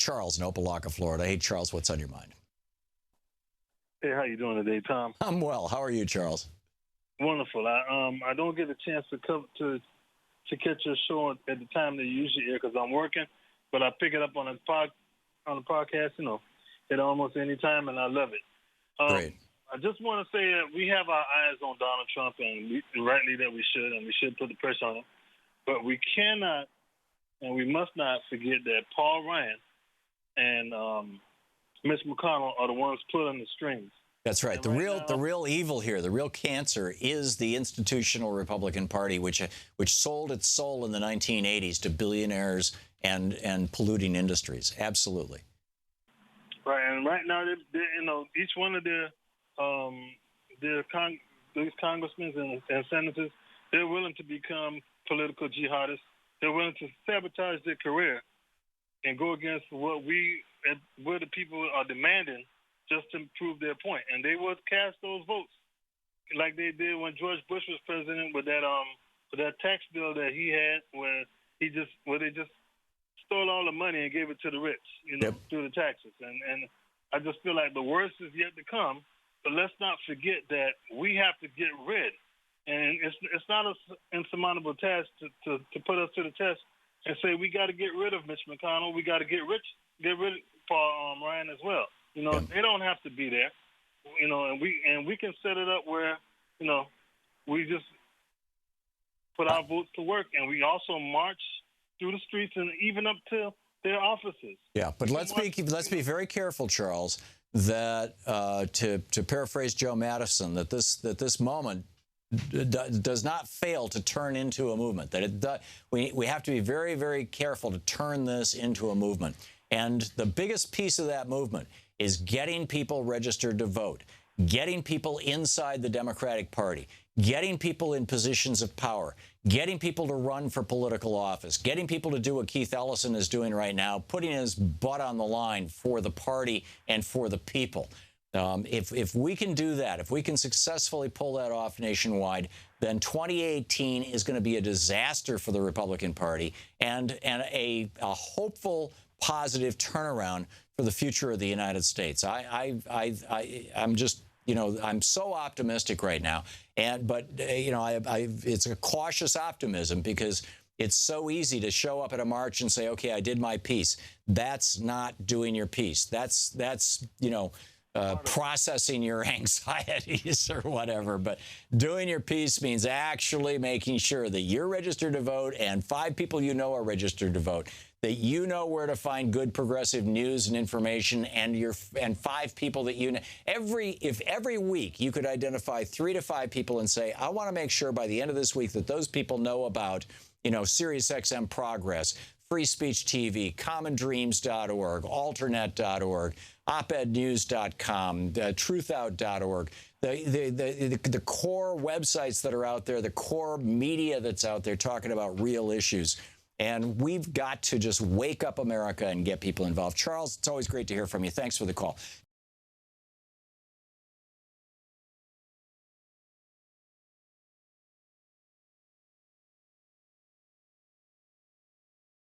Charles in Opelika, Florida. Hey, Charles, what's on your mind? Hey, how you doing today, Tom? I'm well. How are you, Charles? Wonderful. I don't get a chance to come to catch your show at the time that you usually air because I'm working, but I pick it up on the podcast, at almost any time, and I love it. Great. I just want to say that we have our eyes on Donald Trump, and rightly that we should put the pressure on him. But we cannot and we must not forget that Paul Ryan and Mitch McConnell are the ones pulling the strings. That's right. The real evil here, the real cancer, is the institutional Republican Party, which sold its soul in the 1980s to billionaires and polluting industries. Absolutely. Right, and right now, each one of these congressmen and senators, they're willing to become political jihadists. They're willing to sabotage their career and go against what the people are demanding just to prove their point. And they will cast those votes like they did when George Bush was president with that tax bill that he had where they just stole all the money and gave it to the rich, through the taxes. And I just feel like the worst is yet to come. But let's not forget that we have to get rid. And it's not an insurmountable task to put us to the test and say we got to get rid of Mitch McConnell. We got to get rid of Paul Ryan as well. They don't have to be there. And we can set it up where we just put our votes to work, and we also march through the streets and even up to their offices. Yeah, but let's be very careful, Charles, that to paraphrase Joe Madison, that this moment does not fail to turn into a movement. That we have to be very, very careful to turn this into a movement. And the biggest piece of that movement is getting people registered to vote, getting people inside the Democratic Party, getting people in positions of power, getting people to run for political office, getting people to do what Keith Ellison is doing right now, putting his butt on the line for the party and for the people. If we can do that, if we can successfully pull that off nationwide, then 2018 is going to be a disaster for the Republican Party and a hopeful, positive turnaround for the future of the United States. I'm just, I'm so optimistic right now, but it's a cautious optimism because it's so easy to show up at a march and say, okay, I did my piece. That's not doing your piece. That's processing your anxieties or whatever. But doing your piece means actually making sure that you're registered to vote and 5 people are registered to vote, that where to find good progressive news and information, and 5 people that if every week you could identify 3 to 5 people and say, I want to make sure by the end of this week that those people know about, SiriusXM Progress, Free Speech TV, commondreams.org, alternet.org, opednews.com, truthout.org, the core websites that are out there, the core media that's out there talking about real issues. And we've got to just wake up America and get people involved. Charles, it's always great to hear from you. Thanks for the call.